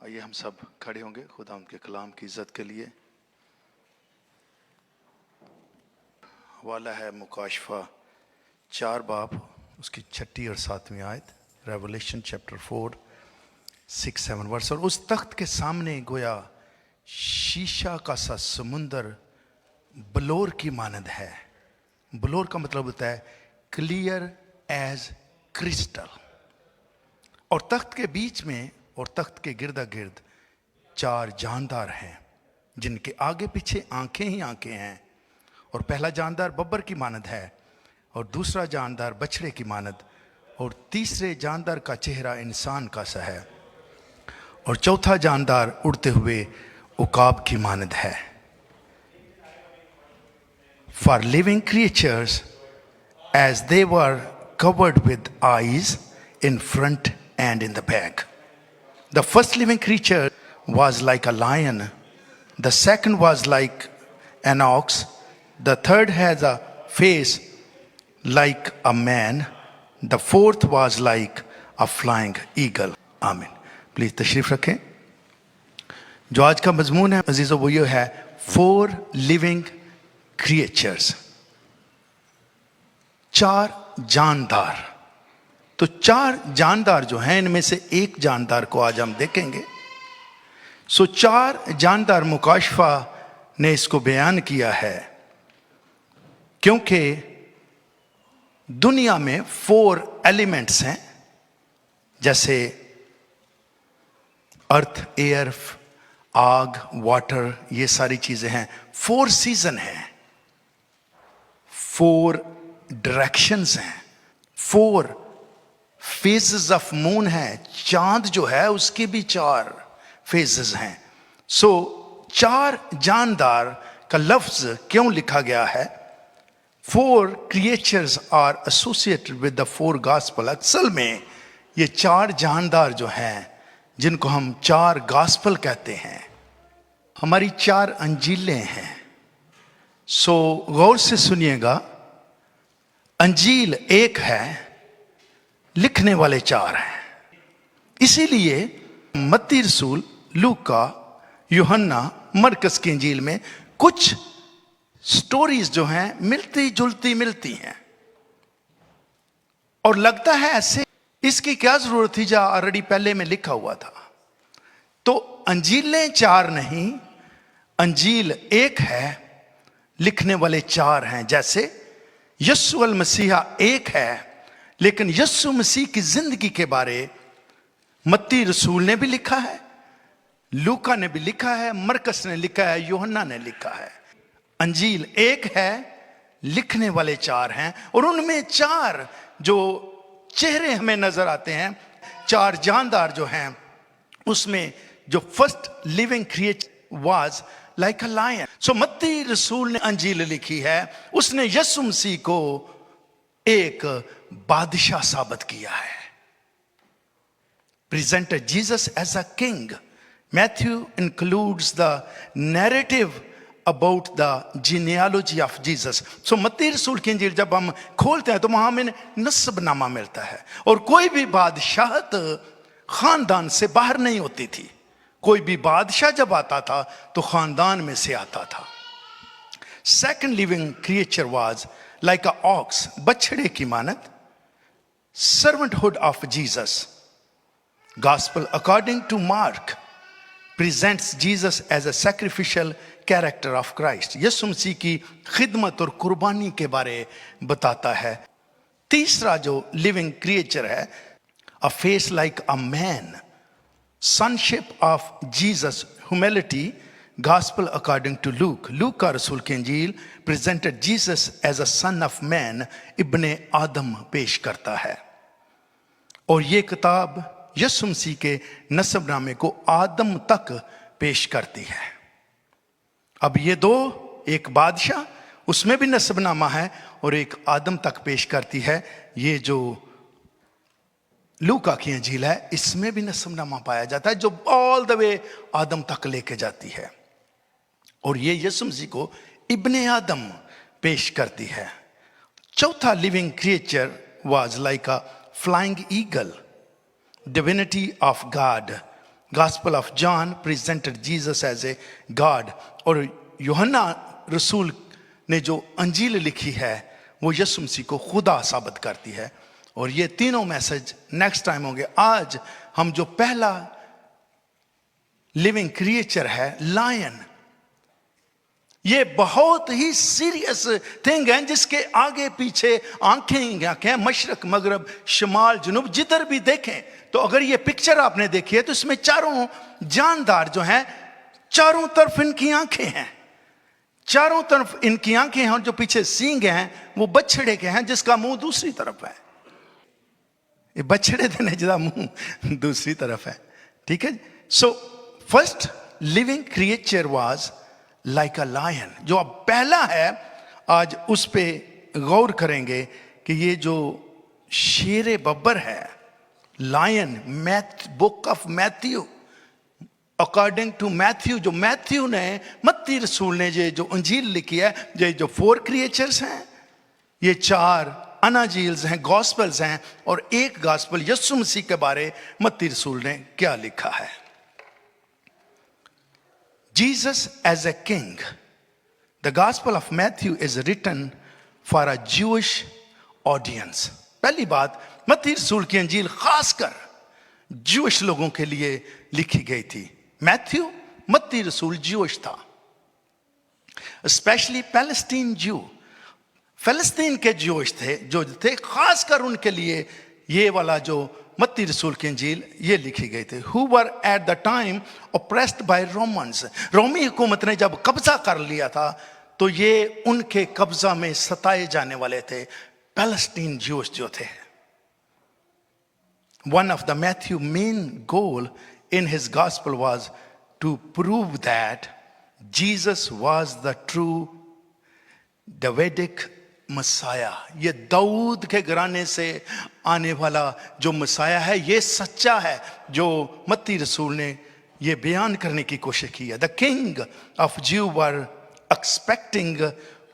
आइए हम सब खड़े होंगे खुदा उनके कलाम की इज्जत के लिए। वाला है मुकाशफा 4 बाब उसकी 6 और 7वीं आयत, रेवलेशन चैप्टर 4 6 7 वर्स। और उस तख्त के सामने गोया शीशा का सा समुंदर बलोर की मानद है। बलोर का मतलब होता है क्लियर एज क्रिस्टल। और तख्त के बीच में और तख्त के गिर्दा गिर्द 4 जानदार हैं जिनके आगे पीछे आंखें ही आंखें हैं। और पहला जानदार बब्बर की मानद है, और दूसरा जानदार बछड़े की मानद, और तीसरे जानदार का चेहरा इंसान का सा है, और चौथा जानदार उड़ते हुए उकाब की मानद है। For living creatures, as they were covered with eyes in front and in the back. The first living creature was like a lion, the second was like an ox, the third has a face like a man, the fourth was like a flying eagle. आमीन। Please तशरीफ रखें। जो आज का मजमून है अजीज़ों वो ये है 4 living creatures, 4 जानदार। तो 4 जानदार जो हैं इनमें से एक जानदार को आज हम देखेंगे। 4 जानदार मुकाशफा ने इसको बयान किया है क्योंकि दुनिया में 4 एलिमेंट्स हैं, जैसे अर्थ, एयर, आग, वाटर, ये सारी चीजें हैं। 4 सीजन हैं, 4 डायरेक्शंस हैं, 4 फेजेस ऑफ मून है। चांद जो है उसके भी 4 फेजेस हैं। 4 जानदार का लफ्ज क्यों लिखा गया है? 4 creatures are associated with the 4 gospel. असल में ये 4 जानदार जो हैं जिनको हम 4 गॉस्पल कहते हैं, हमारी 4 अंजीलें हैं। गौर से सुनिएगा, अंजील एक है, लिखने वाले 4 हैं। इसीलिए मत्ती रसूल, लूका, यूहन्ना, मरकस की इंजील में कुछ स्टोरीज जो हैं मिलती जुलती मिलती हैं, और लगता है ऐसे इसकी क्या जरूरत थी जहां ऑलरेडी पहले में लिखा हुआ था। तो अंजीलें 4 नहीं, अंजील एक है, लिखने वाले 4 हैं। जैसे यस्सु अल मसीहा एक है, लेकिन यस्सु मसीह की जिंदगी के बारे मत्ती रसूल ने भी लिखा है, लूका ने भी लिखा है, मरकस ने लिखा है, यूहन्ना ने लिखा है। अंजील एक है, लिखने वाले 4 हैं, और उनमें 4 जो चेहरे हमें नजर आते हैं, 4 जानदार जो हैं, उसमें जो first living creature was like a lion. मत्ती रसूल ने अंजील लिखी है, उसने यीशु मसीह को एक बादशाह साबित किया है, presented Jesus as a king. Matthew includes the narrative about the genealogy of Jesus. मत्ती रसूल की इंजील जब हम खोलते हैं तो वहां हमें नस्बनामा मिलता है, और कोई भी बादशाहत खानदान से बाहर नहीं होती थी। कोई भी बादशाह जब आता था तो खानदान में से आता था। Second living creature was like a ox, बछड़े की मानद, servanthood of Jesus. Gospel according to Mark presents Jesus as a sacrificial character of Christ. यीशु मसीह की खिदमत और कुर्बानी के बारे बताता है। तीसरा जो लिविंग क्रिएचर है, a face like a man, sonship of Jesus, humility. Gospel according to Luke. Luke का रसूल की इंजील presented Jesus as a son of man, इब्ने आदम पेश करता है, और ये किताब यीशु मसीह के नस्बनामे को आदम तक पेश करती है। अब ये 2, एक बादशाह उसमें भी नस्बनामा है, और एक आदम तक पेश करती है। ये जो लूका की इंजील है इसमें भी नस्बनामा पाया जाता है जो ऑल द वे आदम तक लेके जाती है, और ये यीशु मसीह को इब्ने आदम पेश करती है। चौथा living creature was like a flying eagle, divinity of God, gospel of John presented Jesus as a God, और यूहन्ना रसूल ने जो अंजील लिखी है वो यीशु मसीह को खुदा साबित करती है। और ये तीनों मैसेज नेक्स्ट टाइम होंगे। आज हम जो पहला लिविंग क्रिएचर है लायन, ये बहुत ही सीरियस थिंग है जिसके आगे पीछे आंखें मशरक मगरब शमाल जनूब जिधर भी देखें। तो अगर ये पिक्चर आपने देखी है तो इसमें चारों जानदार जो हैं, चारों तरफ इनकी आंखें हैं, चारों तरफ इनकी आंखें हैं, और जो पीछे सींग हैं वो बछड़े के हैं जिसका मुंह दूसरी तरफ है। ये बछड़े देने जिदा मुंह दूसरी तरफ है, ठीक है। So first living creature was like a lion. जो अब पहला है आज उस पे गौर करेंगे कि ये जो शेर बब्बर है, lion, book of Matthew, according to Matthew, जो मैथ्यू ने मत्ती रसूल ने जो अंजील लिखी है, ये जो 4 क्रिएचर्स हैं, ये 4 अनाजील्स हैं, गॉस्पेल्स हैं, और एक गॉस्पेल यीशु मसीह के बारे मत्ती रसूल ने क्या लिखा है। Jesus as a king. The Gospel of Matthew is written for a Jewish audience. पहली बात, मत्ती रसूल की अंजील खासकर ज्यूइश लोगों के लिए लिखी गई थी। मैथ्यू, मत्ती रसूल ज्यूइश था, स्पेशली पैलेस्टीन ज्यू, फिलिस्तीन के ज्यूइश थे जो थे, खासकर उनके लिए ये वाला जो मत्ती रसूल की अंजील ये लिखी गई थी। Who were at the time oppressed by Romans, रोमी हुकूमत ने जब कब्जा कर लिया था तो ये उनके कब्जा में सताए जाने वाले थे पैलेस्टीन ज्यूस जो थे। One of the Matthew main goal in his gospel was to prove that Jesus was the true Davidic Messiah, ये दाऊद के घराने से आने वाला जो मसाया है ये सच्चा है, जो मत्ती रसूल ने ये बयान करने की कोशिश की है। द किंग ऑफ ज्यू were expecting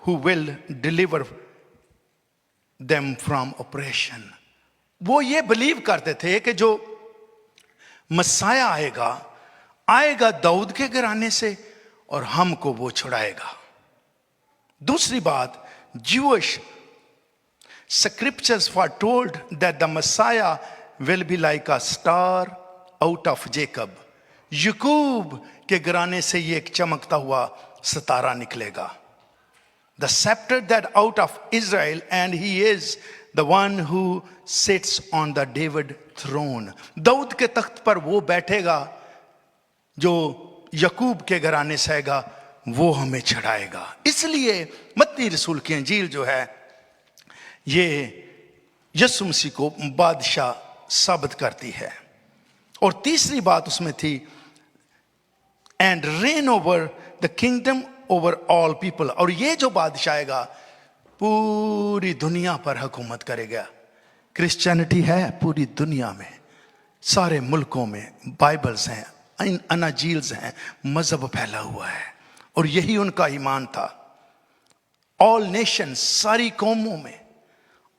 who will deliver them from operation. वो ये बिलीव करते थे कि जो मसाया आएगा दाऊद के घराने से और हमको वो छुड़ाएगा। दूसरी बात, Jewish scriptures foretold that the Messiah will be like a star out of Jacob. याकूब के घराने से ये एक चमकता हुआ सितारा निकलेगा। The scepter that out of Israel, and he is the one who sits on the David throne. Dawood के तख्त पर वो बैठेगा जो याकूब के घराने से आएगा, वो हमें छड़ाएगा। इसलिए मत्ती रसूल की अंजील जो है ये यीशु मसीह को बादशाह साबित करती है। और तीसरी बात उसमें थी, and rain over the kingdom over all people, और ये जो बादशाह आएगा पूरी दुनिया पर हुकूमत करेगा। क्रिश्चियनिटी है पूरी दुनिया में, सारे मुल्कों में बाइबल्स हैं, अनाजील्स हैं, मजहब फैला हुआ है, और यही उनका ईमान था। ऑल नेशंस, सारी कौमों में,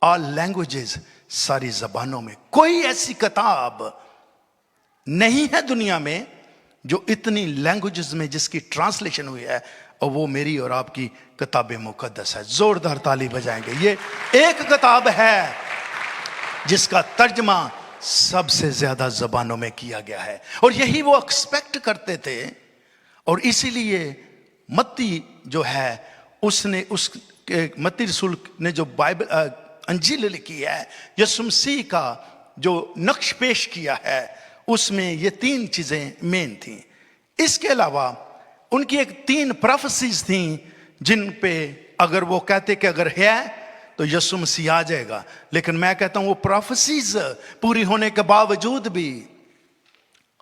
ऑल लैंग्वेजेस, सारी जबानों में। कोई ऐसी किताब नहीं है दुनिया में जो इतनी लैंग्वेजेस में जिसकी ट्रांसलेशन हुई है, और वो मेरी और आपकी किताब मुकद्दस है। जोरदार ताली बजाएंगे। ये एक किताब है जिसका तर्जमा सबसे ज्यादा जबानों में किया गया है, और यही वो एक्सपेक्ट करते थे। और इसीलिए मत्ती जो है उसने मत्ती रसूल ने जो बाइबल अंजील लिखी है, यीशु मसीह का जो नक्श पेश किया है, उसमें ये 3 चीजें मेन थी। इसके अलावा उनकी एक 3 प्रोफेसीज थी जिन पे अगर वो कहते कि अगर है तो यीशु मसीह आ जाएगा, लेकिन मैं कहता हूं वो प्रोफेसीज पूरी होने के बावजूद भी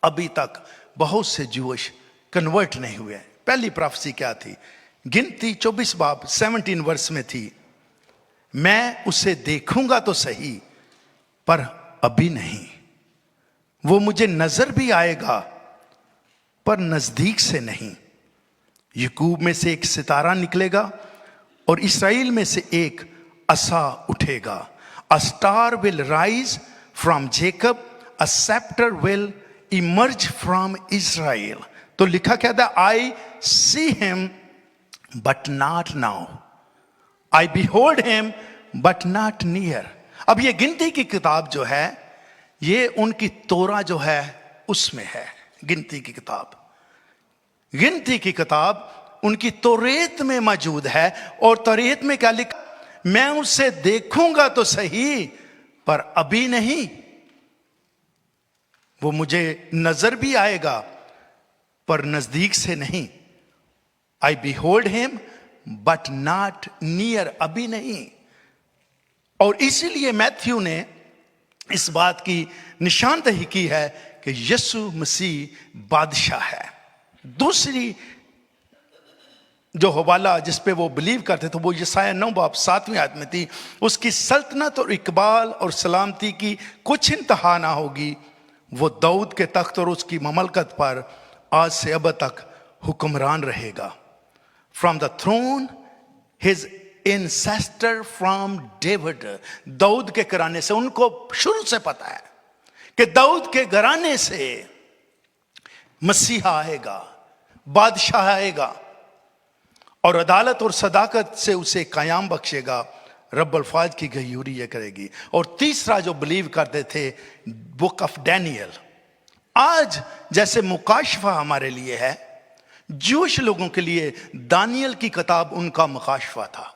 अभी तक बहुत से ज्यूइश कन्वर्ट नहीं हुए। पहली प्रोफेसी क्या थी? गिनती 24 बाब 17 वर्ष में थी, मैं उसे देखूंगा तो सही पर अभी नहीं, वो मुझे नजर भी आएगा पर नजदीक से नहीं। याकूब में से एक सितारा निकलेगा और इस्राएल में से एक असा उठेगा। A star will rise from Jacob, a sceptre will emerge from Israel. तो लिखा क्या था? I see him but not now, I behold him but not near. अब ये गिनती की किताब जो है, ये उनकी तोरा जो है उसमें है। गिनती की किताब, गिनती की किताब उनकी तोरेत में मौजूद है। और तोरेत में क्या लिखा? मैं उसे देखूंगा तो सही, पर अभी नहीं। वो मुझे नजर भी आएगा, पर नजदीक से नहीं। I behold him but not near, अभी नहीं। और इसीलिए मैथ्यू ने इस बात की निशानदही की है कि यीशु मसीह बादशाह है। दूसरी जो हवाला जिस पे वो बिलीव करते थे वो यशायाह 9 बाब 7वीं आयत में थी। उसकी सल्तनत और इकबाल और सलामती की कुछ इंतहा ना होगी। वो दाऊद के तख्त और उसकी ममलकत पर आज से अब तक हुक्मरान रहेगा। From the throne his ancestor from David, दाऊद के घराने से। उनको शुरू से पता है कि दाऊद के घराने से मसीहा आएगा, बादशाह आएगा, और अदालत और सदाकत से उसे कयाम बख्शेगा। रब अल्फाज की गयूरी ये करेगी। और तीसरा जो बिलीव करते थे, बुक ऑफ डैनियल। आज जैसे मुकाशफा हमारे लिए है, जूश लोगों के लिए दानियल की किताब उनका मुकाशफा था।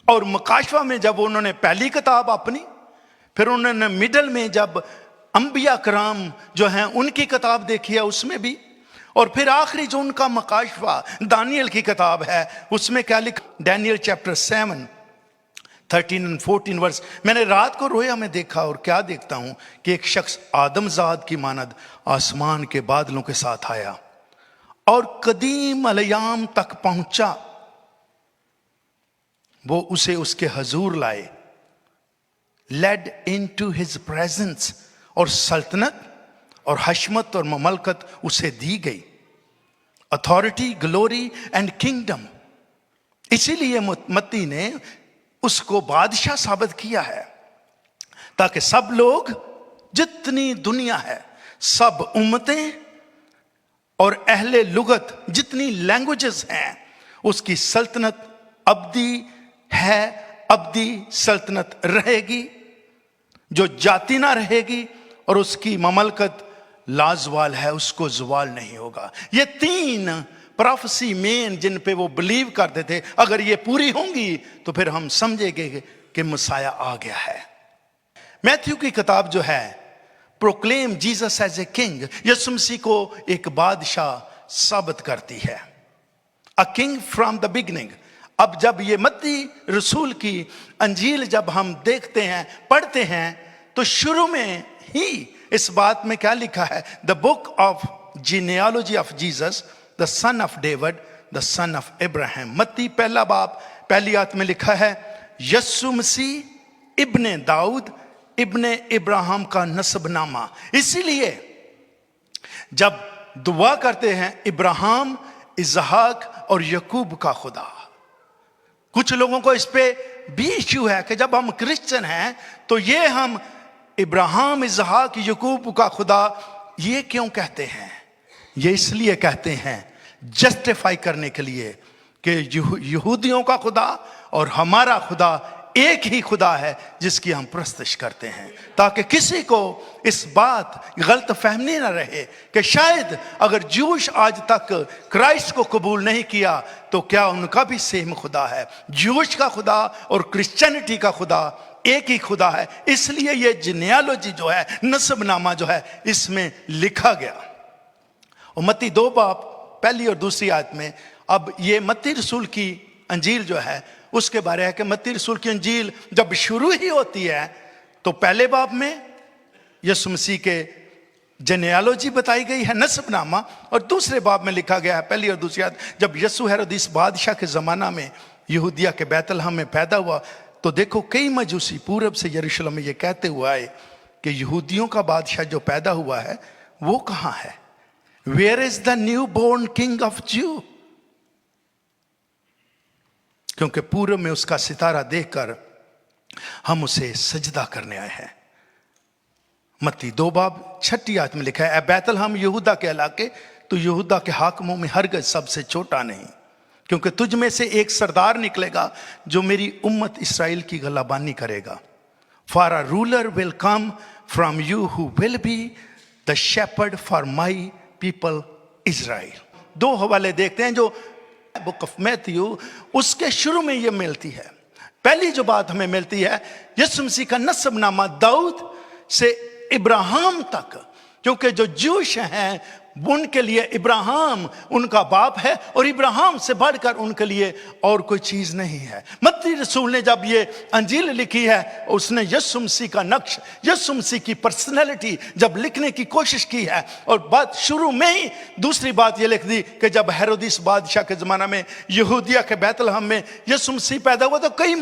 और मुकाशफा में जब उन्होंने पहली किताब अपनी, फिर उन्होंने मिडल में जब अंबिया कराम जो हैं उनकी किताब देखी है उसमें भी, और फिर आखिरी जो उनका मुकाशफा दानियल की किताब है उसमें क्या लिखा? डैनियल चैप्टर 7 13 और 14 वर्स। मैंने रात को रोया में देखा और क्या देखता हूं कि एक शख्स आदमजाद की मानद आसमान के बादलों के साथ आया और कदीम अलयाम तक पहुंचा। वो उसे उसके हजूर लाए, led into his presence, और सल्तनत और हशमत और ममलकत उसे दी गई, अथॉरिटी, ग्लोरी एंड किंगडम। इसीलिए मत्ती ने उसको बादशाह साबित किया है, ताकि सब लोग, जितनी दुनिया है, सब उम्मतें और अहले लुगत, जितनी लैंग्वेजेस हैं, उसकी सल्तनत अब्दी है, अब्दी सल्तनत रहेगी, जो जाति ना रहेगी, और उसकी ममलकत लाजवाल है, उसको जवाल नहीं होगा। ये तीन प्रोफेसी मेन जिन पे वो बिलीव करते थे, अगर ये पूरी होंगी तो फिर हम समझेंगे कि मसाया आ गया है। मैथ्यू की किताब जो है proclaim Jesus as a king, यीशु मसीह को एक बादशाह साबित करती है, a king from the beginning. अब जब ये मत्ती रसूल की अंजील जब हम देखते हैं, पढ़ते हैं, तो शुरू में ही इस बात में क्या लिखा है? The book of genealogy of Jesus the son of David the son of Ibrahim. मत्ती पहला बाब पहली आयत में लिखा है, यीशु मसीह इब्ने दाऊद इब्ने इब्राहिम का नसबनामा। इसीलिए जब दुआ करते हैं, इब्राहिम, इसहाक और यकूब का खुदा। कुछ लोगों को इस पे भी इश्यू है कि जब हम क्रिश्चियन हैं तो ये हम इब्राहिम, इसहाक, यकूब का खुदा ये क्यों कहते हैं? ये इसलिए कहते हैं जस्टिफाई करने के लिए कि यहूदियों का खुदा और हमारा खुदा एक ही खुदा है जिसकी हम प्रस्तुत करते हैं, ताकि किसी को इस बात गलत फहमी ना रहे कि शायद अगर जूश आज तक क्राइस्ट को कबूल नहीं किया तो क्या उनका भी सेम खुदा है। जूश का खुदा और क्रिश्चियनिटी का खुदा एक ही खुदा है। इसलिए ये जीनियोलॉजी जो है, नस्बनामा जो है, इसमें लिखा गया। और मत्ती 2 बाब पहली और दूसरी आयत में, अब ये मत्ती रसूल की अंजील जो है उसके बारे है कि मत्ती रसूल की अंजील जब शुरू ही होती है तो पहले बाब में यीशु मसीह के जेनेalogy बताई गई है, नस्बनामा, और दूसरे बाब में लिखा गया है पहली और दूसरी आयत, जब यीशु हेरोदिस बादशाह के ज़माना में यहूदिया के बैतलहम में पैदा हुआ तो देखो कई मजूसी पूरब से यरूशलेम में ये कहते हुए आए कि यहूदियों का बादशाह जो पैदा हुआ है वो कहाँ है? Where is the newborn king of Jew? क्योंकि पूरब में उसका सितारा देखकर हम उसे सजदा करने आए हैं। मत्ती 2 बाब 6 आयत में लिखा है, ए बैतलहम यहूदा के इलाके, तो यहूदा के हाकिमों में हरगिज़ सबसे छोटा नहीं, क्योंकि तुझ में से एक सरदार निकलेगा जो मेरी उम्मत इसराइल की गलाबानी करेगा। For a ruler will come from you who will be the shepherd for my people Israel. 2 हवाले देखते हैं जो बुक ऑफ मैथ्यू उसके शुरू में ये मिलती है। पहली जो बात हमें मिलती है, यीशु मसीह का नस्बनामा दाऊद से इब्राहिम तक, क्योंकि जो जूश हैं उनके लिए इब्राहिम उनका बाप है और इब्राहिम से बढ़कर उनके लिए और कोई चीज नहीं है। मत्ती रसूल ने जब ये अंजील लिखी है, उसने यीशु मसीह का नक्श, यीशु मसीह की पर्सनैलिटी जब लिखने की कोशिश की है, और बात शुरू में ही दूसरी बात ये लिख दी कि जब हेरोदिस बादशाह के जमाना में यहूदिया के बैतलहम में यीशु मसीह पैदा हुआ, तो कई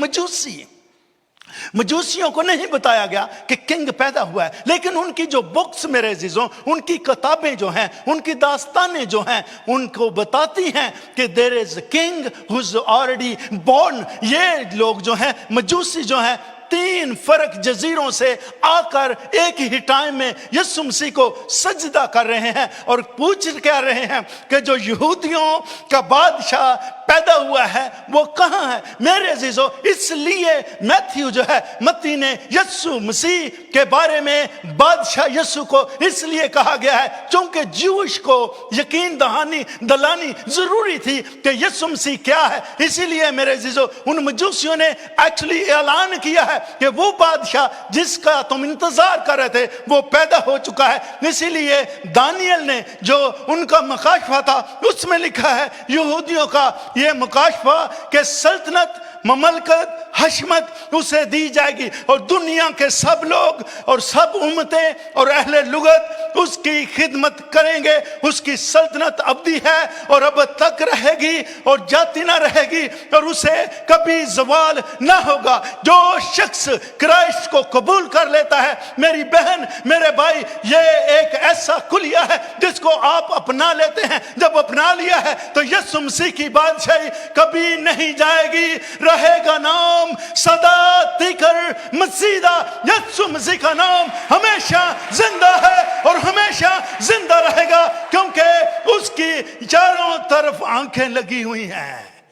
मजूसियों को नहीं बताया गया कि किंग पैदा हुआ है, लेकिन उनकी जो बुक्स मेरे अजीजों, उनकी किताबें जो हैं, उनकी दास्तानें जो हैं, उनको बताती हैं कि there is king who is already born. ये लोग जो हैं, मजूसी जो हैं, 3 फर्क जजीरों से आकर एक ही टाइम में यीशु मसीह को सजदा कर रहे हैं और पूछ क्या रहे हैं कि जो यहूदियों का बादशाह पैदा हुआ है वो कहाँ है। मेरे अजीजों, इसलिए मैथ्यू जो है, मत्ती ने यीशु मसीह के बारे में बादशाह यीशु को इसलिए कहा गया है क्योंकि जूश को यकीन दलानी जरूरी थी कि यीशु मसीह क्या है। इसीलिए मेरे अजीजों, उन मजूसियों ने एक्चुअली ऐलान किया है कि वो बादशाह जिसका तुम इंतजार कर रहे थे वो पैदा हो चुका है। इसीलिए दानियल ने जो उनका मकाशफा था उसमें लिखा है यहूदियों का ये मकाशफा के सल्तनत, ममलकत, हशमत उसे दी जाएगी और दुनिया के सब लोग और सब उम्मतें और अहले लुगत उसकी खिदमत करेंगे। उसकी सल्तनत अब्दी है और अब तक रहेगी और जाती ना रहेगी और उसे कभी जवाल ना होगा। जो शख्स क्राइस्ट को कबूल कर लेता है, मेरी बहन, मेरे भाई, ये एक ऐसा कुलिया है जिसको आप अपना लेते हैं। जब अपना लिया है तो यीशु मसीह की बादशाही कभी नहीं जाएगी, रहेगा नाम सदा तिकर मसीदा। यीशु मसीह का नाम हमेशा जिंदा है और हमेशा जिंदा रहेगा, क्योंकि उसकी चारों तरफ आंखें लगी हुई हैं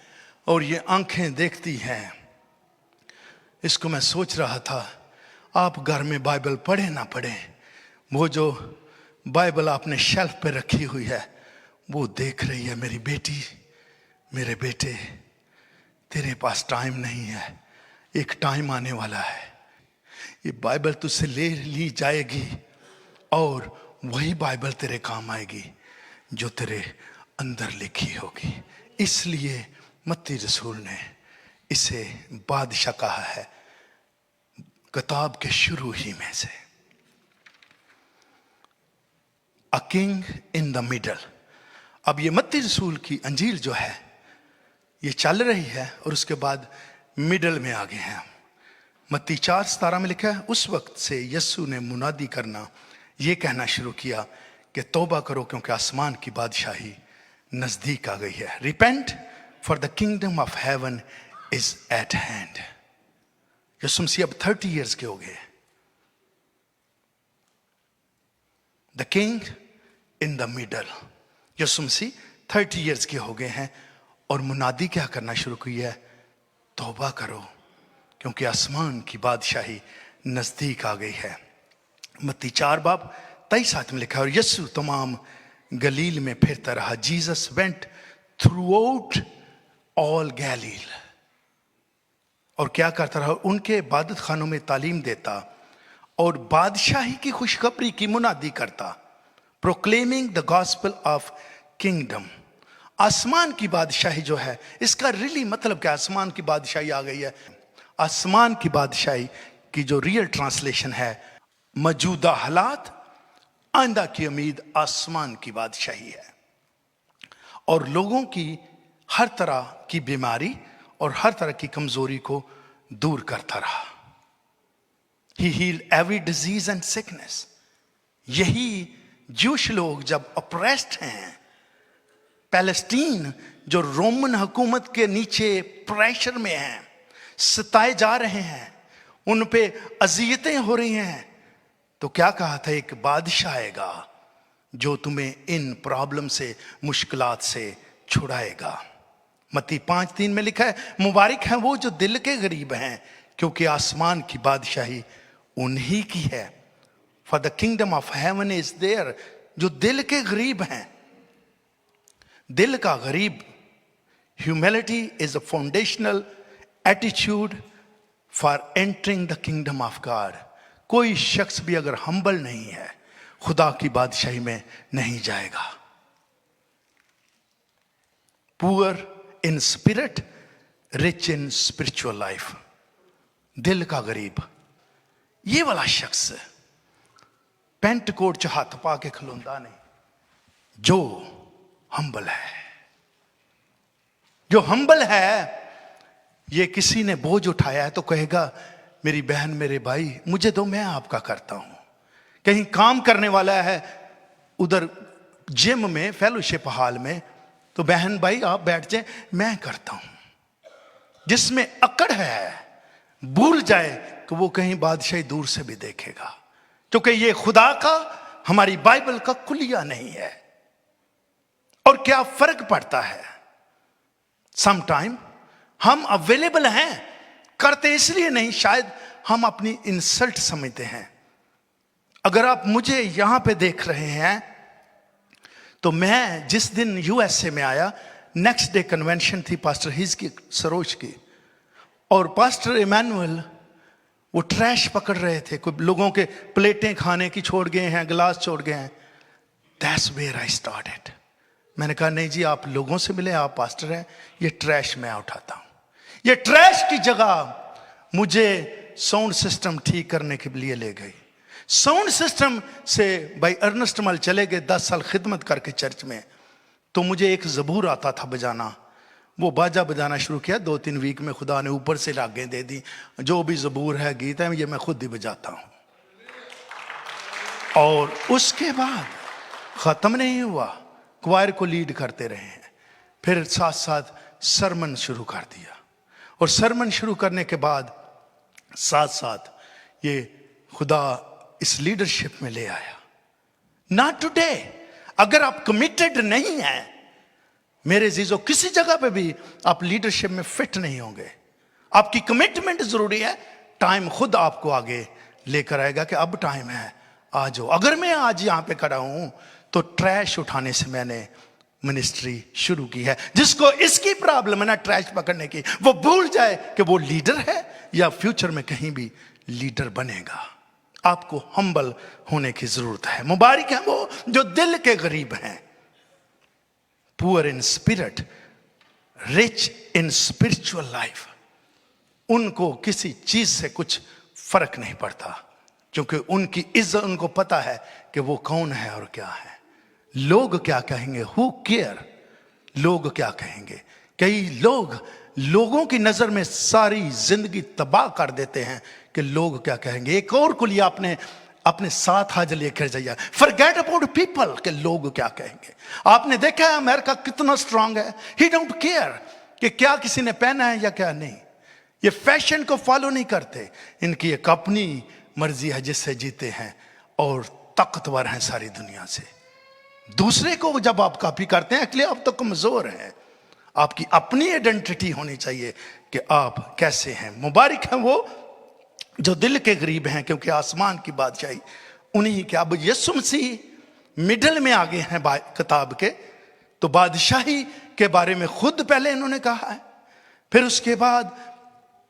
और ये आंखें देखती हैं। इसको मैं सोच रहा था, आप घर में बाइबल पढ़े ना पढ़े, वो जो बाइबल आपने शेल्फ पे रखी हुई है वो देख रही है, मेरी बेटी, मेरे बेटे, तेरे पास टाइम नहीं है, एक टाइम आने वाला है, ये बाइबल तुझसे ले ली जाएगी और वही बाइबल तेरे काम आएगी जो तेरे अंदर लिखी होगी। इसलिए मत्ती रसूल ने इसे बादशाह कहा है किताब के शुरू ही में से। A king in the middle. अब ये मत्ती रसूल की अंजील जो है ये चल रही है और उसके बाद मिडल में आ गए हैं। मत्ती 4:17 में लिखा है, उस वक्त से यीशु ने मुनादी करना ये कहना शुरू किया कि तौबा करो क्योंकि आसमान की बादशाही नजदीक आ गई है। Repent for the kingdom of heaven is at hand. यीशु मसीह अब 30 इयर्स के हो गए। The king in the middle. यीशु मसीह 30 इयर्स के हो गए हैं और मुनादी क्या करना शुरू की है, तौबा करो क्योंकि आसमान की बादशाही नजदीक आ गई है। मत्ती 4:23 में लिखा है, और यीशु तमाम गलील में फिरता रहा। Jesus went throughout all Galilee. और क्या करता रहा, उनके इबादत खानों में तालीम देता और बादशाही की खुशखबरी की मुनादी करता। Proclaiming the gospel of kingdom. आसमान की बादशाही जो है, इसका रियली मतलब क्या, आसमान की बादशाही आ गई है। आसमान की बादशाही की जो रियल ट्रांसलेशन है, मौजूदा हालात, आइंदा की उम्मीद, आसमान की बादशाही है। और लोगों की हर तरह की बीमारी और हर तरह की कमजोरी को दूर करता रहा। He healed every disease and sickness. यही जूश लोग जब अप्रेस्ड हैं, पैलेस्टीन जो रोमन हुकूमत के नीचे प्रेशर में हैं, सताए जा रहे हैं, उन पे अजियतें हो रही हैं, तो क्या कहा था, एक बादशाह आएगा जो तुम्हें इन प्रॉब्लम से, मुश्किलात से छुड़ाएगा। मत्ती 5:3 में लिखा है, मुबारक हैं वो जो दिल के गरीब हैं, क्योंकि आसमान की बादशाही उन्हीं की है। For the kingdom of heaven is there. जो दिल के गरीब हैं, दिल का गरीब, humility is a foundational attitude for entering the kingdom of God. कोई शख्स भी अगर हम्बल नहीं है, खुदा की बादशाही में नहीं जाएगा। Poor in spirit, rich in spiritual life. दिल का गरीब, ये वाला शख्स पेंट कोट च हाथ पा के खलोंदा नहीं, जो हम्बल है। जो हम्बल है, ये किसी ने बोझ उठाया है तो कहेगा, मेरी बहन, मेरे भाई, मुझे दो, मैं आपका करता हूं। कहीं काम करने वाला है उधर जिम में, फेलोशिप हॉल में, तो बहन भाई आप बैठ जाए, मैं करता हूं। जिसमें अकड़ है, भूल जाए कि वो कहीं बादशाही दूर से भी देखेगा, क्योंकि ये खुदा का, हमारी बाइबल का कुलिया नहीं है। और क्या फर्क पड़ता है, समटाइम हम अवेलेबल हैं, करते इसलिए नहीं, शायद हम अपनी इंसल्ट समझते हैं। अगर आप मुझे यहां पे देख रहे हैं, तो मैं जिस दिन यूएसए में आया, नेक्स्ट डे कन्वेंशन थी पास्टर हिज की, सरोज की, और पास्टर इमैनुअल वो ट्रैश पकड़ रहे थे। कोई लोगों के प्लेटें खाने की छोड़ गए हैं, गिलास छोड़ गए हैं। That's where I started. मैंने कहा, नहीं जी, आप लोगों से मिले, आप पास्टर हैं, ये ट्रैश मैं उठाता हूं। ये ट्रैश की जगह मुझे साउंड सिस्टम ठीक करने के लिए ले गई। साउंड सिस्टम से भाई अर्नेस्ट मल चले गए 10 साल खिदमत करके चर्च में, तो मुझे एक ज़बूर आता था बजाना, वो बाजा बजाना शुरू किया। 2-3 वीक में खुदा ने ऊपर से रागें दे दी, जो भी ज़बूर है, गीत है, ये मैं खुद ही बजाता हूँ। और उसके बाद ख़त्म नहीं हुआ, क्वायर को लीड करते रहे हैं, फिर साथ साथ सरमन शुरू कर दिया, और सरमन शुरू करने के बाद साथ साथ ये खुदा इस लीडरशिप में ले आया। Not today. अगर आप कमिटेड नहीं हैं मेरे जीजो, किसी जगह पे भी आप लीडरशिप में फिट नहीं होंगे। आपकी कमिटमेंट जरूरी है। टाइम खुद आपको आगे लेकर आएगा कि अब टाइम है, आ जाओ। अगर मैं आज यहां पे खड़ा हूं तो ट्रैश उठाने से मैंने मिनिस्ट्री शुरू की है। जिसको इसकी प्रॉब्लम है ना, ट्रैश पकड़ने की, वो भूल जाए कि वो लीडर है या फ्यूचर में कहीं भी लीडर बनेगा। आपको हम्बल होने की जरूरत है। मुबारक है वो जो दिल के गरीब हैं, poor in spirit, rich in spiritual life. उनको किसी चीज से कुछ फर्क नहीं पड़ता, क्योंकि उनकी इज्जत, उनको पता है कि वो कौन है और क्या है। लोग क्या कहेंगे, हु केयर, लोग क्या कहेंगे। कई लोग लोगों की नजर में सारी जिंदगी तबाह कर देते हैं कि लोग क्या कहेंगे। एक और को लिए अपने साथ आज लेकर जाइए, फॉरगेट अबाउट पीपल, के लोग क्या कहेंगे। आपने देखा है अमेरिका कितना स्ट्रांग है, ही डोंट केयर कि क्या किसी ने पहना है या क्या नहीं। ये फैशन को फॉलो नहीं करते, इनकी एक अपनी मर्जी है जिससे जीते हैं और ताकतवर हैं सारी दुनिया से। दूसरे को जब आप कॉपी करते हैं, इसलिए आप तो कमजोर हैं। आपकी अपनी आइडेंटिटी होनी चाहिए कि आप कैसे हैं। मुबारक हैं वो जो दिल के गरीब हैं, क्योंकि आसमान की बादशाही उन्हीं के। अब यीशु मसीह मिडल में आगे हैं किताब के, तो बादशाही के बारे में खुद पहले इन्होंने कहा है, फिर उसके बाद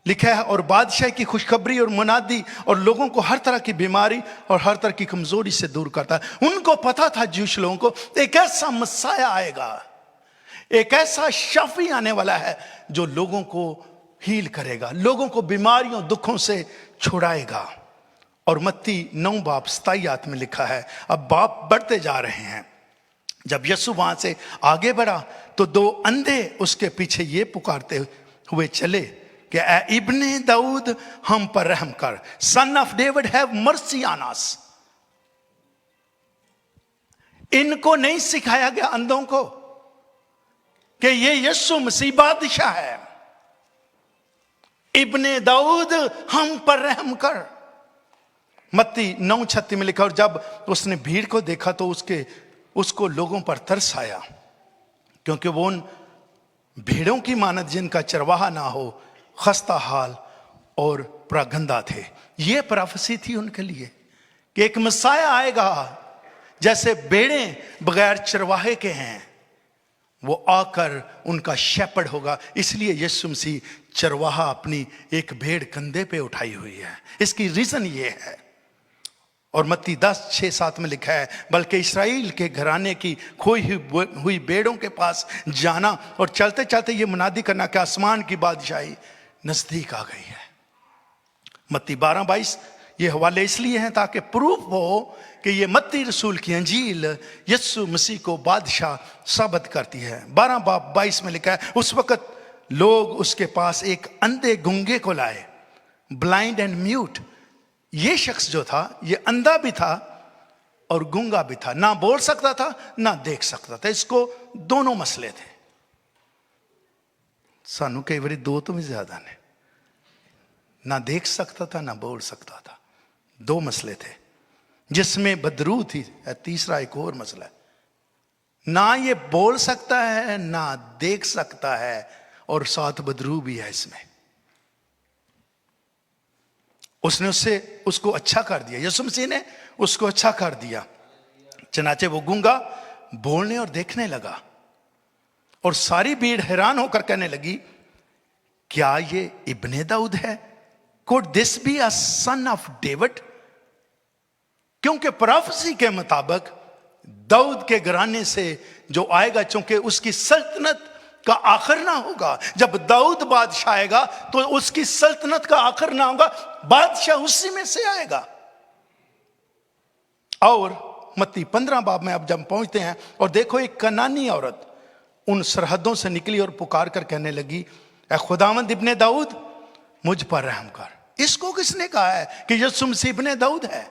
लिखा है और बादशाह की खुशखबरी और मुनादी, और लोगों को हर तरह की बीमारी और हर तरह की कमजोरी से दूर करता है। उनको पता था, ज्यूश लोगों को, एक ऐसा मसाया आएगा, एक ऐसा शाफी आने वाला है जो लोगों को हील करेगा, लोगों को बीमारियों दुखों से छुड़ाएगा। और मत्ती 9:27 में लिखा है, अब बाप बढ़ते जा रहे हैं। जब यीशु वहां से आगे बढ़ा तो 2 अंधे उसके पीछे ये पुकारते हुए चले कि ए इब्ने दाऊद हम पर रहम कर, सन of David have mercy on us. इनको नहीं सिखाया गया अंधों को कि ये यीशु मसीह बादशाह है। इब्ने दाऊद हम पर रहम कर, मत्ती 9:36 में लिखा, और जब उसने भीड़ को देखा तो उसको लोगों पर तरस आया, क्योंकि वो उन भेड़ों की मानद जिनका चरवाहा ना हो, खस्ता हाल और प्रागंदा थे। ये प्रोफेसी थी उनके लिए कि एक मसाया आएगा, जैसे भेड़ें बगैर चरवाहे के हैं, वो आकर उनका शेपर्ड होगा। इसलिए यीशु मसीह चरवाहा अपनी एक भेड़ कंधे पे उठाई हुई है। इसकी रीजन ये है। और मत्ती 10:6-7 में लिखा है, बल्कि इस्राएल के घराने की खोई हुई भेड़ों के पास जाना और चलते चलते ये मुनादी करना कि आसमान की बादशाही नजदीक आ गई है। मत्ती 12:22 ये हवाले इसलिए हैं ताकि प्रूफ हो कि ये मत्ती रसूल की अंजील यीशु मसीह को बादशाह साबित करती है। 12:22 में लिखा है, उस वक्त लोग उसके पास एक अंधे गूंगे को लाए, ब्लाइंड एंड म्यूट। ये शख्स जो था ये अंधा भी था और गूंगा भी था, ना बोल सकता था ना देख सकता था। इसको दोनों मसले थे। सानू कई बारी दो तो भी ज्यादा ने, ना देख सकता था ना बोल सकता था। दो मसले थे, जिसमें बदरू थी। तीसरा एक और मसला है, ना ये बोल सकता है ना देख सकता है और साथ बदरू भी है इसमें। उसने उसको अच्छा कर दिया, यीशु मसीह ने उसको अच्छा कर दिया। चनाचे वो गूंगा बोलने और देखने लगा, और सारी भीड़ हैरान होकर कहने लगी, क्या ये इब्ने दाऊद है? Could this be a sun of David? क्योंकि प्रोफेसी के मुताबिक दाऊद के घराने से जो आएगा, चूंकि उसकी सल्तनत का आखिर ना होगा। जब दाऊद बादशाह आएगा तो उसकी सल्तनत का आखिर ना होगा, बादशाह उसी में से आएगा। और मत्ती 15 बाब में अब जब पहुंचते हैं, और देखो एक कनानी औरत उन सरहदों से निकली और पुकार कर कहने लगी, ऐ खुदावंद इब्ने दाऊद मुझ पर रहम कर। इसको किसने कहा है कि यीशु मसीह इब्ने दाऊद है?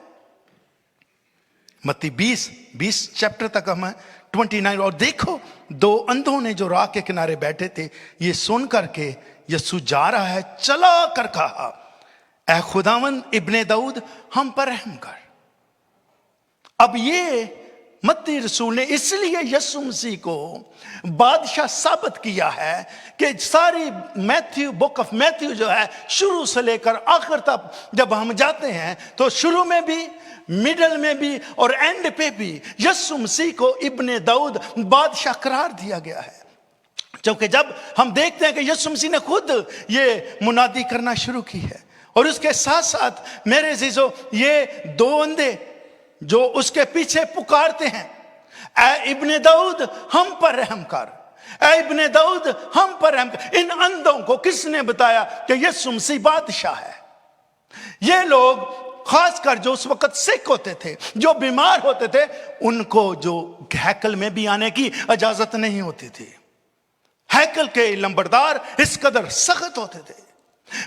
मत्ती 20 चैप्टर तक हम 29। और देखो दो अंधों ने जो राह के किनारे बैठे थे, ये सुन करके यीशु जा रहा है, चला कर कहा, ऐ खुदावंद इब्ने दाऊद हम पर रहम कर। अब ये मत्ती रसूल ने इसलिए यीशु मसीह को बादशाह साबित किया है कि सारी बुक ऑफ मैथ्यू जो है, शुरू से लेकर आखिर तक जब हम जाते हैं तो शुरू में भी, मिडल में भी और एंड पे भी यीशु मसीह को इब्ने दाऊद बादशाह करार दिया गया है। क्योंकि जब हम देखते हैं कि यीशु मसीह ने खुद ये मुनादी करना शुरू की है, और उसके साथ साथ मेरे अजीजों ये दो अंधे जो उसके पीछे पुकारते हैं, ऐ इब्ने दाऊद हम पर रहम कर, ऐ इब्ने दाऊद हम पर रहम कर। इन अंधों को किसने बताया कि यीशु मसीह बादशाह है? ये लोग खासकर जो उस वक्त सिक होते थे, जो बीमार होते थे, उनको जो हैकल में भी आने की इजाजत नहीं होती थी। हैकल के लंबरदार इस कदर सख्त होते थे।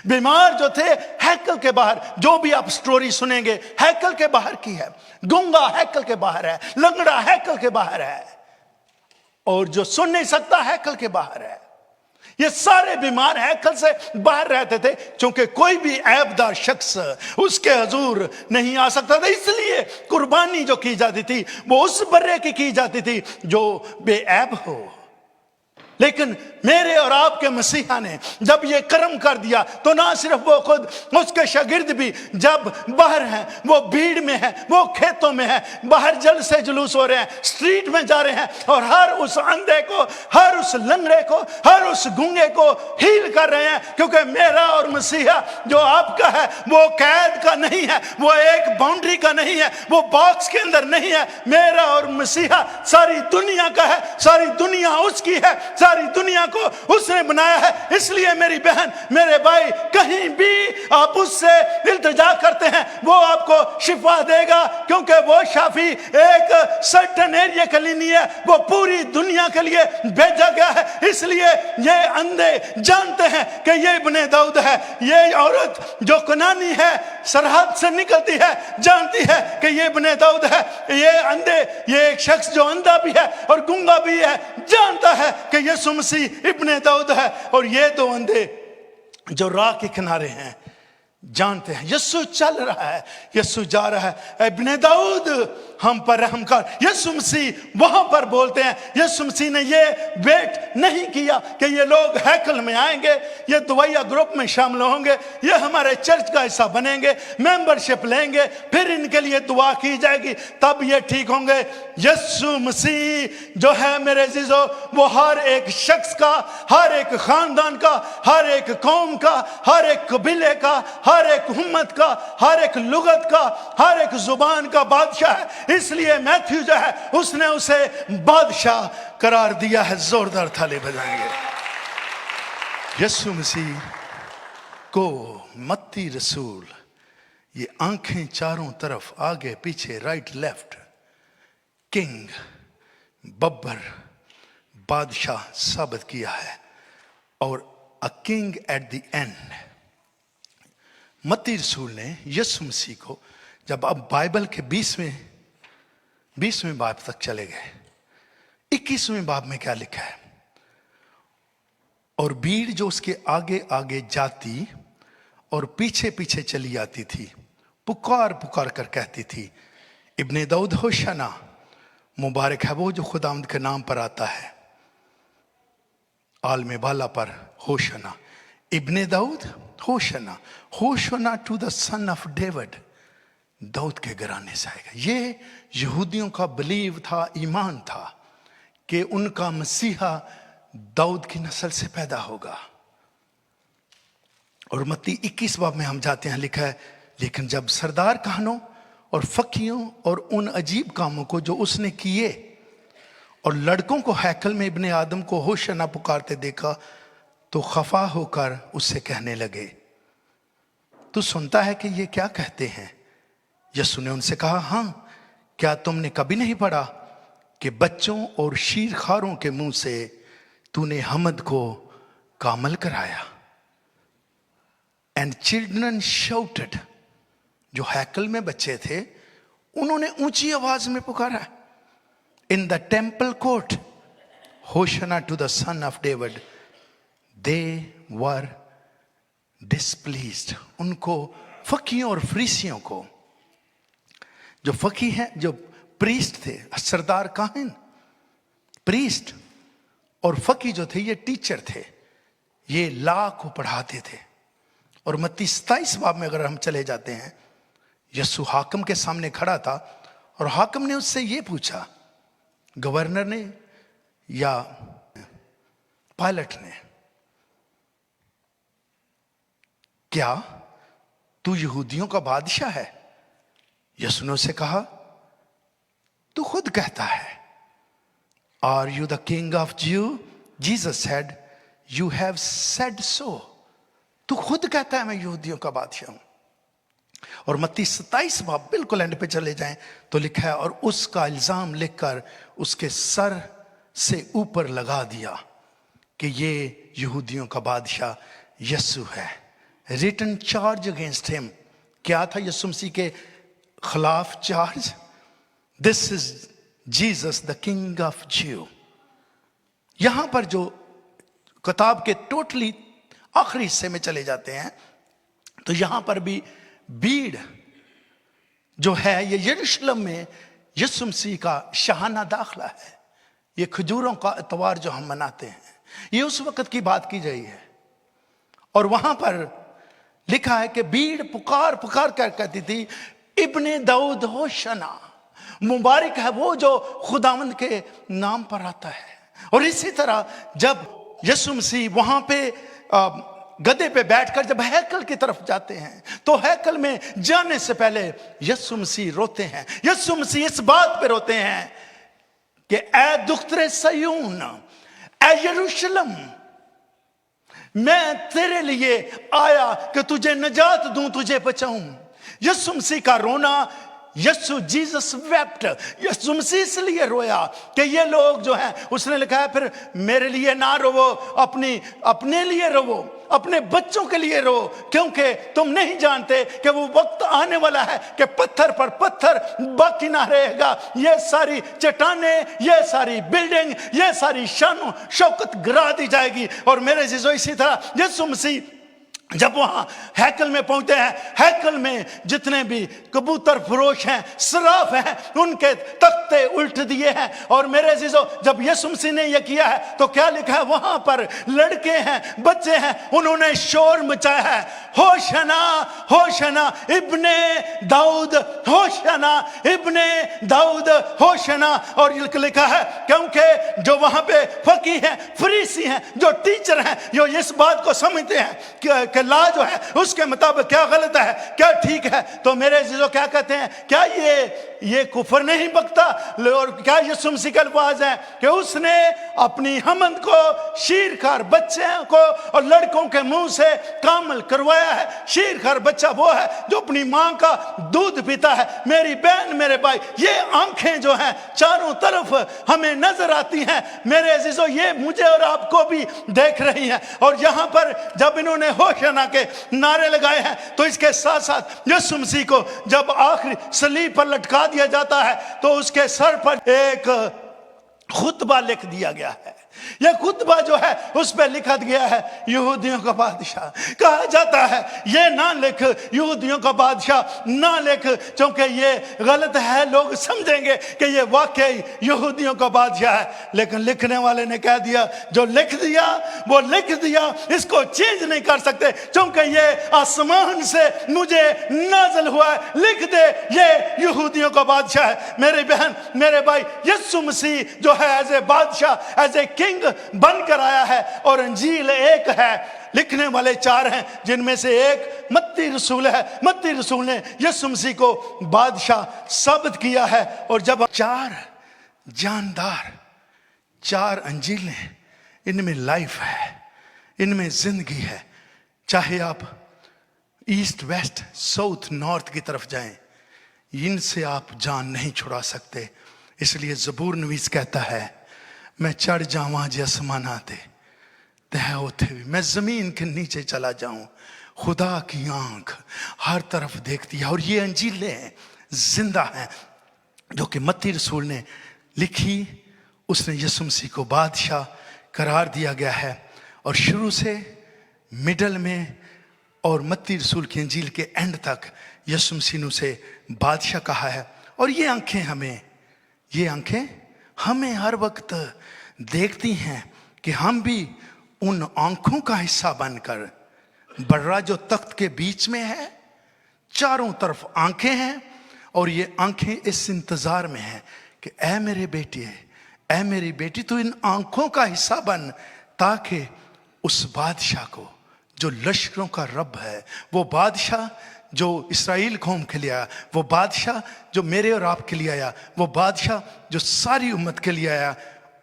बीमार जो थे हैकल के बाहर, जो भी आप स्टोरी सुनेंगे हैकल के बाहर की है। गूंगा हैकल के बाहर है, लंगड़ा हैकल के बाहर है, और जो सुन नहीं सकता हैकल के बाहर है। ये सारे बीमार हैकल से बाहर रहते थे, क्योंकि कोई भी ऐबदार शख्स उसके हुजूर नहीं आ सकता था। इसलिए कुर्बानी जो की जाती थी वो उस बर्रे की जाती थी जो बेऐब हो। लेकिन मेरे और आपके मसीहा ने जब ये कर्म कर दिया तो ना सिर्फ वो खुद, उसके शागिर्द भी जब बाहर हैं, वो भीड़ में है, वो खेतों में है, बाहर जल से जुलूस हो रहे हैं, स्ट्रीट में जा रहे हैं, और हर उस अंधे को, हर उस लंगड़े को, हर उस गूंगे को हील कर रहे हैं। क्योंकि मेरा और मसीहा जो आपका है वो कैद का नहीं है, वो एक बाउंड्री का नहीं है, वो बॉक्स के अंदर नहीं है। मेरा और मसीहा सारी दुनिया का है, सारी दुनिया उसकी है, सारी दुनिया को उसने बनाया है। इसलिए मेरी बहन, मेरे भाई, कहीं भी आप उससे इल्तिजा करते हैं वो आपको शिफा देगा, क्योंकि वो शाफी एक सर्टेन एरिया के लिए नहीं है, वो पूरी दुनिया के लिए भेजा गया है। इसलिए ये अंधे जानते हैं कि ये इब्ने दाऊद है। ये औरत जो कनानी है, सरहद से निकलती है, जानती है कि ये इब्ने दाऊद है। ये अंधे, ये एक शख्स जो अंधा भी है और गूंगा भी है, जानता है कि यीशु मसीह इब्ने दाऊद है। और ये दो अंधे जो राह के किनारे हैं, जानते हैं। यीशु चल रहा है, यीशु जा रहा है, इब्ने दाऊद हम पर रहम कर। यीशु मसीह वहां पर बोलते हैं, यीशु मसीह ने ये वेट नहीं किया कि ये लोग हैकल में आएंगे, ये दुआया ग्रुप में शामिल होंगे, ये हमारे चर्च का हिस्सा बनेंगे, मेंबरशिप लेंगे, फिर इनके लिए दुआ की जाएगी, तब ये ठीक होंगे। यीशु मसीह जो है मेरे अजीजों, वो हर एक शख्स का, हर एक खानदान का, हर एक कौम का, हर एक कबीले का, हर एक उम्मत का, हर एक लुगत का, हर एक जुबान का बादशाह है। इसलिए मैथ्यू जो है उसने उसे बादशाह करार दिया है। जोरदार थाली बजाएंगे। यीशु मसीह को मत्ती रसूल ये आंखें चारों तरफ, आगे पीछे, राइट लेफ्ट, किंग, बब्बर, बादशाह साबित किया है, और a king at the end. मत्ती रसूल ने यीशु मसीह को, जब अब बाइबल के 20वें बाब तक चले गए, 21वें बाब में क्या लिखा है? और भीड़ जो उसके आगे आगे जाती और पीछे पीछे चली आती थी, पुकार पुकार कर कहती थी, इब्ने दाऊद होशाना, मुबारक है वो जो खुदावंद के नाम पर आता है, आलमे बाला पर होशाना, इब्ने दाऊद होशाना, hosanna to the son of David, दाऊद के घराने से आएगा। ये यहूदियों का बिलीव था, ईमान था कि उनका मसीहा दाऊद की नस्ल से पैदा होगा। और मत्ती 21 बाब में हम जाते हैं, लिखा है, लेकिन जब सरदार कहनों और फकीरों और उन अजीब कामों को जो उसने किए और लड़कों को हैकल में इब्ने आदम को होशाना पुकारते देखा, तो खफा होकर उससे कहने लगे, तू सुनता है कि ये क्या कहते हैं? यीशु ने उनसे कहा, हाँ, क्या तुमने कभी नहीं पढ़ा कि बच्चों और शीरखारों के मुंह से तूने हमद को कामल कराया? एंड चिल्ड्रन शाउटेड, जो हैकल में बच्चे थे उन्होंने ऊंची आवाज में पुकारा, in the temple court, hosanna to the son of David, they were displeased. उनको, फकीयों और फरीसियों को, जो फकी हैं, जो प्रीस्ट थे, सरदार काहिन, प्रीस्ट और फकी जो थे, ये टीचर थे, ये लॉ को पढ़ाते थे। और मत्ती 27 बाब में अगर हम चले जाते हैं, यीशु हाकिम के सामने खड़ा था और हाकिम ने उससे ये पूछा, गवर्नर ने या पायलट ने, क्या तू यहूदियों का बादशाह है? यीशु ने उससे कहा, तू खुद कहता है। Are you the king of Jew? Jesus said, you have said so. तू खुद कहता है मैं यहूदियों का बादशाह हूं। और मत्ती 27 बाब बिल्कुल एंड पे चले जाएं तो लिखा है, और उसका इल्जाम लिखकर उसके सर से ऊपर लगा दिया कि ये यहूदियों का बादशाह यीशु है। रिटन चार्ज अगेंस्ट हिम, क्या था यीशु मसीह के खिलाफ charge? This is Jesus the king of ज्यू। यहां पर जो किताब के टोटली आखिरी हिस्से में चले जाते हैं तो यहां पर भी भीड़ जो है, ये यरूशलेम में यीशु मसीह का शाहाना दाखला है। ये खजूरों का इतवार जो हम मनाते हैं, ये उस वक्त की बात की गई है। और वहां पर लिखा है कि भीड़ पुकार पुकार कर कहती थी, इब्ने दाऊद होशाना, मुबारक है वो जो खुदावंद के नाम पर आता है। और इसी तरह जब यीशु मसीह वहां पे गधे पे बैठकर जब हैकल की तरफ जाते हैं, तो हैकल में जाने से पहले यीशु मसीह रोते हैं। यीशु मसीह इस बात पे रोते हैं कि ऐ दुख्तरे सयून, ऐ यरूशलेम, मैं तेरे लिए आया कि तुझे नजात दूं, तुझे बचाऊं। यीशु मसीह का रोना, यीशु जीसस वेप्ट, यीशु मसीह इसलिए रोया कि ये लोग जो हैं, उसने लिखा है फिर मेरे लिए ना रोवो, अपने लिए रोवो, अपने बच्चों के लिए रो, क्योंकि तुम नहीं जानते कि वो वक्त आने वाला है कि पत्थर पर पत्थर बाकी ना रहेगा। ये सारी चट्टाने, ये सारी बिल्डिंग, ये सारी शान शौकत गिरा दी जाएगी। और मेरे जीजो, इसी तरह यीशु मसीह जब वहां हैकल में पहुंचते हैं, हैकल में जितने भी कबूतर फरोश हैं, सराफ हैं, उनके तख्ते उल्ट दिए हैं। और मेरे अजीजों, जब यीशु मसीह ने यह किया है तो क्या लिखा है? वहां पर लड़के हैं, बच्चे हैं, उन्होंने शोर मचाया है, होशना होशना इब्ने दाऊद, होशना इब्ने दाऊद, होशना। और लिखा है क्योंकि जो वहां पे फकी हैं, फरीसी हैं, जो टीचर हैं, जो इस बात को समझते हैं कि ला जो है उसके मुताबिक क्या गलत है, क्या ठीक है। तो मेरे अजीजों, क्या कहते हैं? क्या ये कुफर नहीं बकता? और क्या यीशु मसीह के अल्फाज हैं कि उसने अपनी हमद को शीरखार बच्चों को और लड़कों के मुंह से कामल करवाया है। शीरखार बच्चा वो है जो अपनी मां का दूध पीता है। मेरी बहन, मेरे भाई, ये आंखें जो हैं चारों तरफ हमें नजर आती हैं। मेरे अजीजों, ये मुझे और आपको भी देख रही हैं। और यहां पर जब इन्होंने होशना के नारे लगाए हैं तो इसके साथ साथ यीशु मसीह को जब आखिरी सलीब पर लटका दिया जाता है तो उसके सर पर एक खुतबा लिख दिया गया है। यह खुतबा जो है उस पर लिखा गया है यहूदियों का बादशाह। कहा जाता है ये ना लिख, यहूदियों का बादशाह ना लिख, क्योंकि ये गलत है, लोग समझेंगे कि ये वाकई यहूदियों का बादशाह है। लेकिन लिखने वाले ने कह दिया, जो लिख दिया वो लिख दिया, इसको चेंज नहीं कर सकते, क्योंकि ये आसमान से मुझे नाज़िल हुआ है। लिख दे, ये यहूदियों का बादशाह है। मेरी बहन, मेरे भाई, यीशु मसीह जो है एज ए बादशाह, एज ए किंग बनकर आया है। और अंजील एक है, लिखने वाले चार हैं, जिनमें से एक मत्ती रसूल है। मत्ती रसूल ने यीशु मसीह को बादशाह साबित किया है। और जब चार जानदार, चार अंजीलें, इनमें लाइफ है, इनमें जिंदगी है। चाहे आप ईस्ट, वेस्ट, साउथ, नॉर्थ की तरफ जाएं, इनसे आप जान नहीं छुड़ा सकते। इसलिए ज़बूर नवीस कहता है, मैं चढ़ जाऊँ जे आसमाना ते तह उथे भी, मैं ज़मीन के नीचे चला जाऊं, खुदा की आंख हर तरफ देखती है। और ये अंजीलें जिंदा हैं जो कि मत्ती रसूल ने लिखी। उसने यीशु मसीह को बादशाह करार दिया गया है। और शुरू से, मिडल में और मत्ती रसूल की अंजील के एंड तक यीशु मसीह ने उसे बादशाह कहा है। और ये आंखें हमें हर वक्त देखती हैं कि हम भी उन आंखों का हिस्सा बनकर, बर्रा जो तख्त के बीच में है, चारों तरफ आंखें हैं। और ये आंखें इस इंतजार में हैं कि ऐ मेरे बेटे, ऐ मेरी बेटी, तू इन आंखों का हिस्सा बन, ताकि उस बादशाह को जो लश्करों का रब है, वो बादशाह जो इस्राएल कौम के लिए आया, वो बादशाह जो मेरे और आपके लिए आया, वो बादशाह जो सारी उम्मत के लिए आया,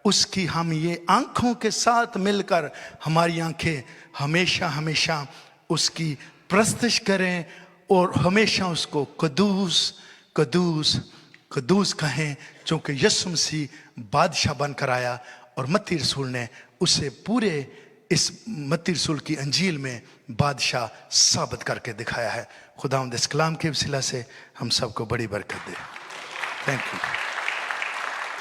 उसकी हम ये आंखों के साथ मिलकर, हमारी आंखें हमेशा हमेशा उसकी प्रस्तुति करें और हमेशा उसको कदूस कदूस कदूस कहें, क्योंकि यीशु मसीह बादशाह बनकर आया। और मत्ती रसूल ने उसे पूरे इस मत्ती रसूल की अंजील में बादशाह साबित करके दिखाया है। खुदावंद इस कलाम के वसीला से हम सबको बड़ी बरकत दे। Thank you.